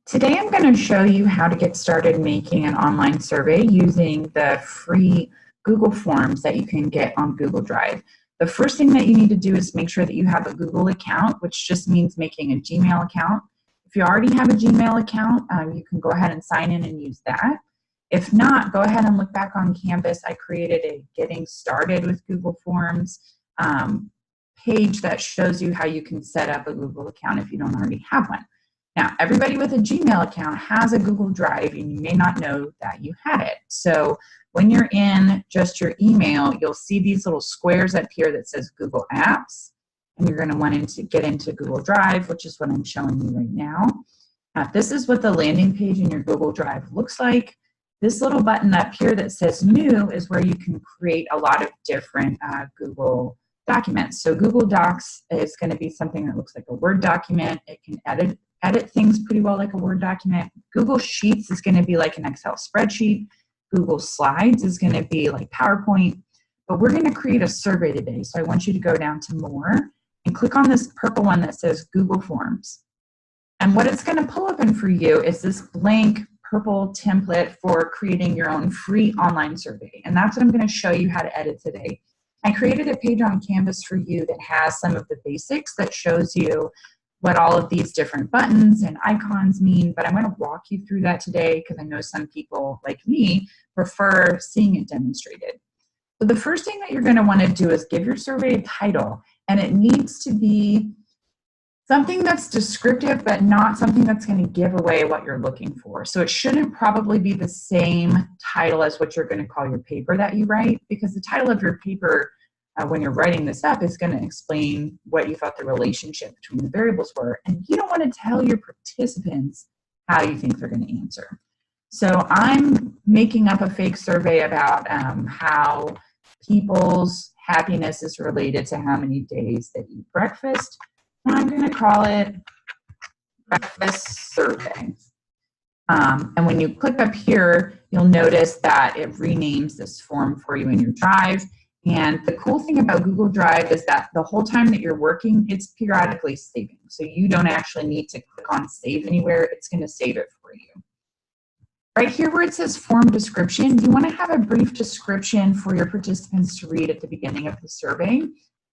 Today I'm going to show you how to get started making an online survey using the free Google Forms that you can get on Google Drive. The first thing that you need to do is make sure that you have a Google account, which just means making a Gmail account. If you already have a Gmail account, you can go ahead and sign in and use that. If not, go ahead and look back on Canvas. I created a Getting Started with Google Forms page that shows you how you can set up a Google account if you don't already have one. Now, everybody with a Gmail account has a Google Drive, and you may not know that you had it. So when you're in just your email, you'll see these little squares up here that says Google Apps, and you're going to want to get into Google Drive, which is what I'm showing you right now. This is what the landing page in your Google Drive looks like. This little button up here that says New is where you can create a lot of different Google documents. So Google Docs is going to be something that looks like a Word document. It can edit things pretty well like a Word document. Google Sheets is going to be like an Excel spreadsheet. Google Slides is going to be like PowerPoint. But we're going to create a survey today. So I want you to go down to More and click on this purple one that says Google Forms. And what it's going to pull open for you is this blank purple template for creating your own free online survey. And that's what I'm going to show you how to edit today. I created a page on Canvas for you that has some of the basics that shows you what all of these different buttons and icons mean, but I'm going to walk you through that today because I know some people like me prefer seeing it demonstrated. So the first thing that you're going to want to do is give your survey a title, and it needs to be something that's descriptive but not something that's going to give away what you're looking for. So it shouldn't probably be the same title as what you're going to call your paper that you write, because the title of your paper when you're writing this up is going to explain what you thought the relationship between the variables were, and you don't want to tell your participants how you think they're going to answer. So I'm making up a fake survey about how people's happiness is related to how many days they eat breakfast. And I'm going to call it Breakfast Survey. And when you click up here, you'll notice that it renames this form for you in your Drive. And the cool thing about Google Drive is that the whole time that you're working, it's periodically saving. So you don't actually need to click on Save Anywhere. It's going to save it for you. Right here where it says Form Description, you want to have a brief description for your participants to read at the beginning of the survey.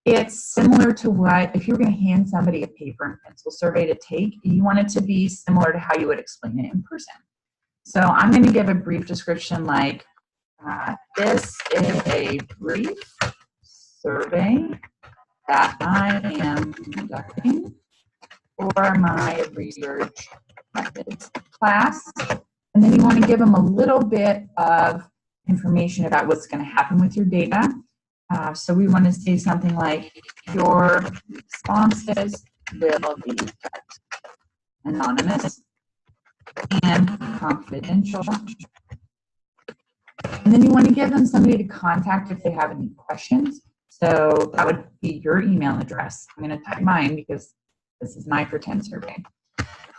It's similar to what, if you're going to hand somebody a paper and pencil survey to take, you want it to be similar to how you would explain it in person. So I'm going to give a brief description like, this is a brief survey that I am conducting for my research methods class. And then you want to give them a little bit of information about what's going to happen with your data. So we want to say something like, your responses will be kept anonymous and confidential. And then you want to give them somebody to contact if they have any questions. So that would be your email address. I'm going to type mine because this is my pretend survey.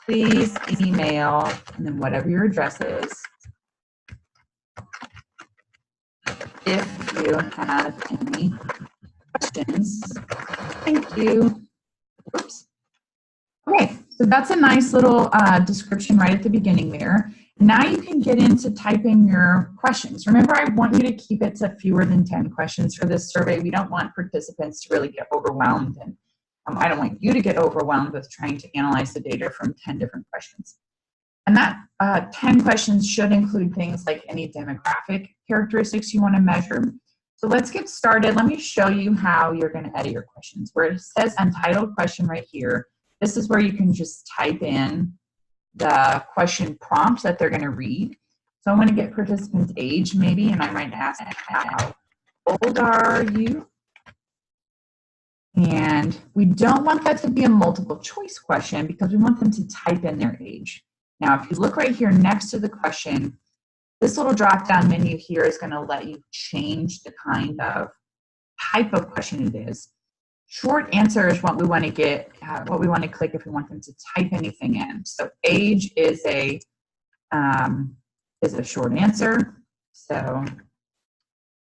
Please email, and then whatever your address is, if you have any questions. Thank you. Oops. Okay, so that's a nice little description right at the beginning there. Now you can get into typing your questions. Remember, I want you to keep it to fewer than 10 questions for this survey. We don't want participants to really get overwhelmed, and I don't want you to get overwhelmed with trying to analyze the data from 10 different questions. And that 10 questions should include things like any demographic characteristics you want to measure. So let's get started. Let me show you how you're going to edit your questions. Where it says Untitled Question right here, this is where you can just type in the question prompt that they're going to read. So I'm going to get participants' age maybe, and I might ask, how old are you? And we don't want that to be a multiple choice question because we want them to type in their age. Now, if you look right here next to the question, this little drop-down menu here is going to let you change the kind of type of question it is. Short answer is what we want to get, what we want to click if we want them to type anything in. So age is a short answer. So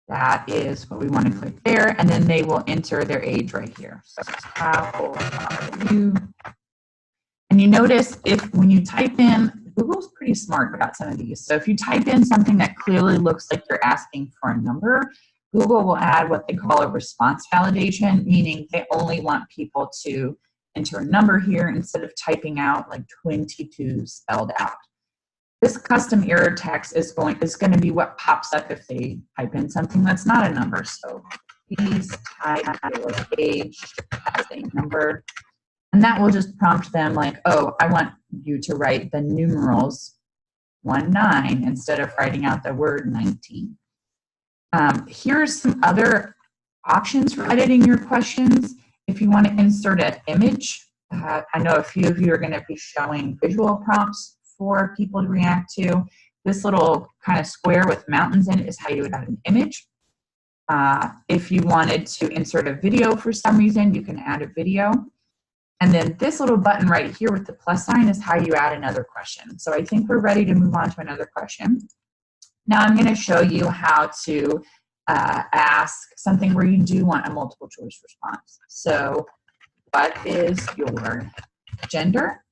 that is what we want to click there, and then they will enter their age right here. So how old are you? And you notice if when you type in Google's pretty smart about some of these. So if you type in something that clearly looks like you're asking for a number, Google will add what they call a response validation, meaning they only want people to enter a number here instead of typing out like 22 spelled out. This custom error text is going to be what pops up if they type in something that's not a number. So please type your age as a number. And that will just prompt them like, oh, I want you to write the numerals 19 instead of writing out the word 19. Here's some other options for editing your questions. If you want to insert an image, I know a few of you are going to be showing visual prompts for people to react to. This little kind of square with mountains in it is how you would add an image. If you wanted to insert a video for some reason, you can add a video. And then this little button right here with the plus sign is how you add another question. So I think we're ready to move on to another question. Now I'm going to show you how to ask something where you do want a multiple choice response. So what is your gender?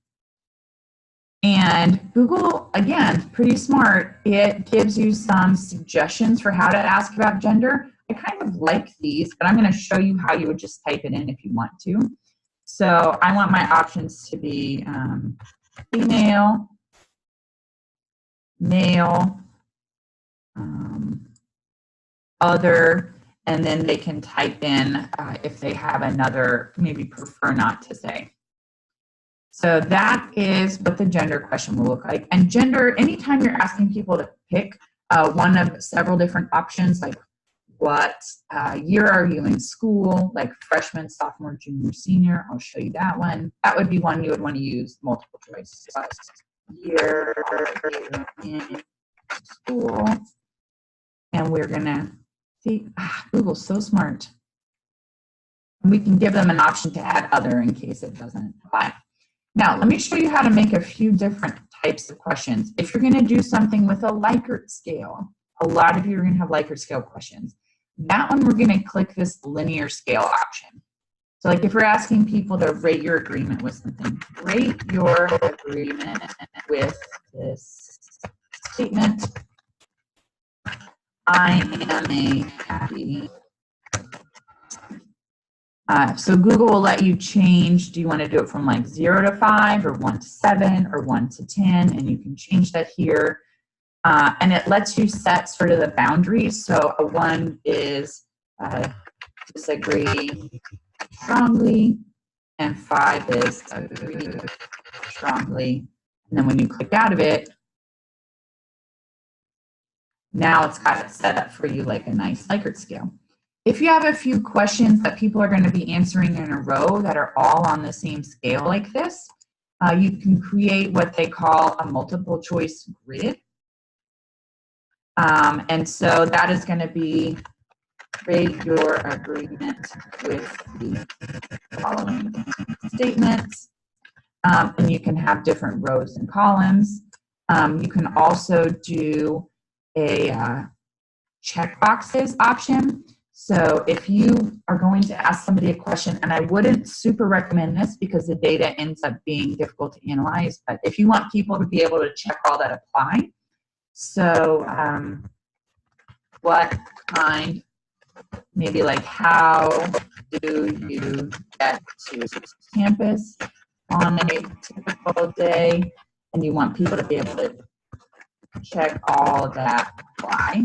And Google, again, pretty smart. It gives you some suggestions for how to ask about gender. I kind of like these, but I'm going to show you how you would just type it in if you want to. So I want my options to be female, male, other, and then they can type in if they have another, maybe prefer not to say. So that is what the gender question will look like. And gender, anytime you're asking people to pick one of several different options, like what year are you in school, like freshman, sophomore, junior, senior, I'll show you that one. That would be one you would want to use multiple choice. Year in school. And we're going to see, Google's so smart. We can give them an option to add other in case it doesn't apply. Now, let me show you how to make a few different types of questions. If you're going to do something with a Likert scale, a lot of you are going to have Likert scale questions. That one, we're going to click this linear scale option. So like if we're asking people to rate your agreement with something, rate your agreement with this statement. I am a happy. So Google will let you change. Do you want to do it from like 0 to 5 or 1 to 7 or 1 to 10? And you can change that here. And it lets you set sort of the boundaries. So a 1 is disagree strongly, and 5 is agree strongly. And then when you click out of it, now it's got it set up for you like a nice Likert scale. If you have a few questions that people are going to be answering in a row that are all on the same scale like this, you can create what they call a multiple choice grid. And so that is going to be rate your agreement with the following statements. And you can have different rows and columns. You can also do a checkboxes option. So if you are going to ask somebody a question, and I wouldn't super recommend this because the data ends up being difficult to analyze, but if you want people to be able to check all that apply, so what kind, maybe like how do you get to campus on a typical day, and you want people to be able to check all that apply.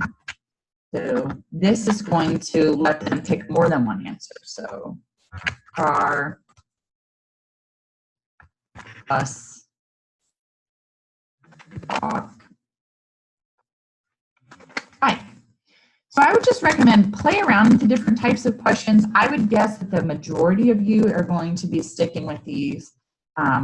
So this is going to let them pick more than one answer. So car, bus, walk, bike. So I would just recommend play around with the different types of questions. I would guess that the majority of you are going to be sticking with these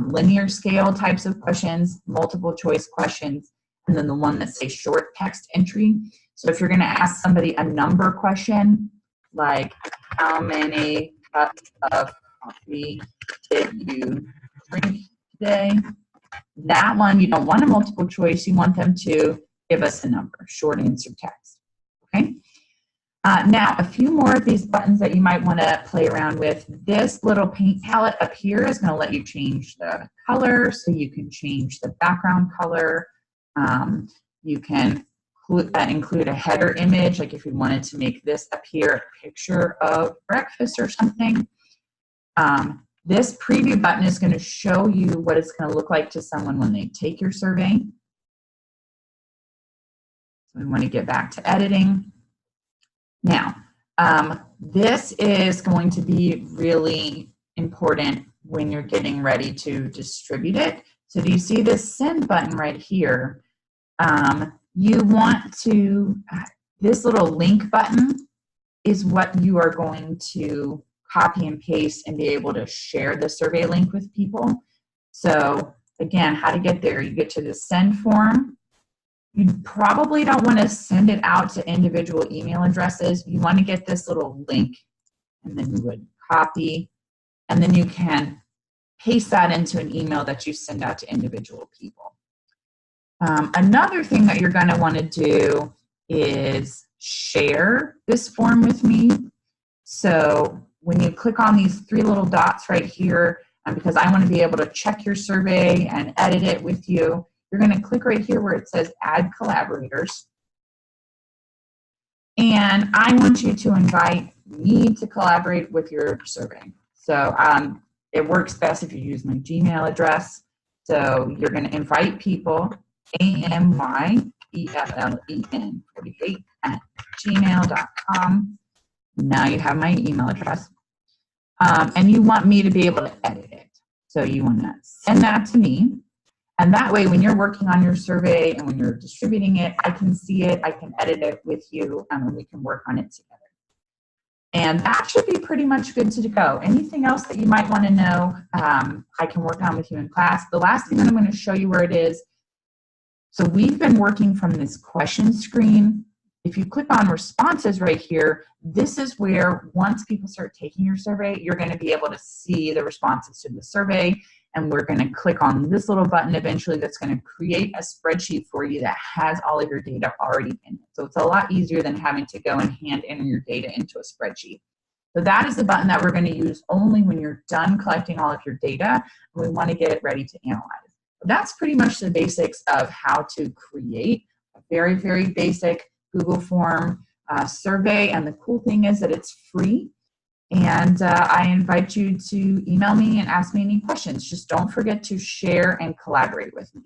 linear scale types of questions, multiple choice questions, and then the one that says short text entry. So if you're going to ask somebody a number question, like how many cups of coffee did you drink today? That one, you don't want a multiple choice. You want them to give us a number, short answer text. Okay. Now, a few more of these buttons that you might want to play around with. This little paint palette up here is going to let you change the color, so you can change the background color. You can include a header image, like if you wanted to make this appear a picture of breakfast or something. This preview button is going to show you what it's going to look like to someone when they take your survey. So we want to get back to editing. Now, this is going to be really important when you're getting ready to distribute it. So do you see this send button right here? You want to, this little link button is what you are going to copy and paste and be able to share the survey link with people. So again, how to get there? You get to the send form. You probably don't want to send it out to individual email addresses. You want to get this little link, and then you would copy, and then you can paste that into an email that you send out to individual people. Another thing that you're going to want to do is share this form with me. So when you click on these three little dots right here, because I want to be able to check your survey and edit it with you, you're going to click right here where it says Add Collaborators. And I want you to invite me to collaborate with your survey. So it works best if you use my Gmail address. So you're going to invite people, amyeflen48@gmail.com. Now you have my email address. And you want me to be able to edit it. So you want to send that to me. And that way, when you're working on your survey and when you're distributing it, I can see it, I can edit it with you, and we can work on it together. And that should be pretty much good to go. Anything else that you might want to know, I can work on with you in class. The last thing that I'm going to show you where it is. So we've been working from this question screen. If you click on responses right here, this is where once people start taking your survey, you're going to be able to see the responses to the survey. And we're going to click on this little button eventually that's going to create a spreadsheet for you that has all of your data already in it. So it's a lot easier than having to go and hand enter your data into a spreadsheet. So that is the button that we're going to use only when you're done collecting all of your data. And we want to get it ready to analyze. That's pretty much the basics of how to create a very, very basic Google form survey. And the cool thing is that it's free. And I invite you to email me and ask me any questions. Just don't forget to share and collaborate with me.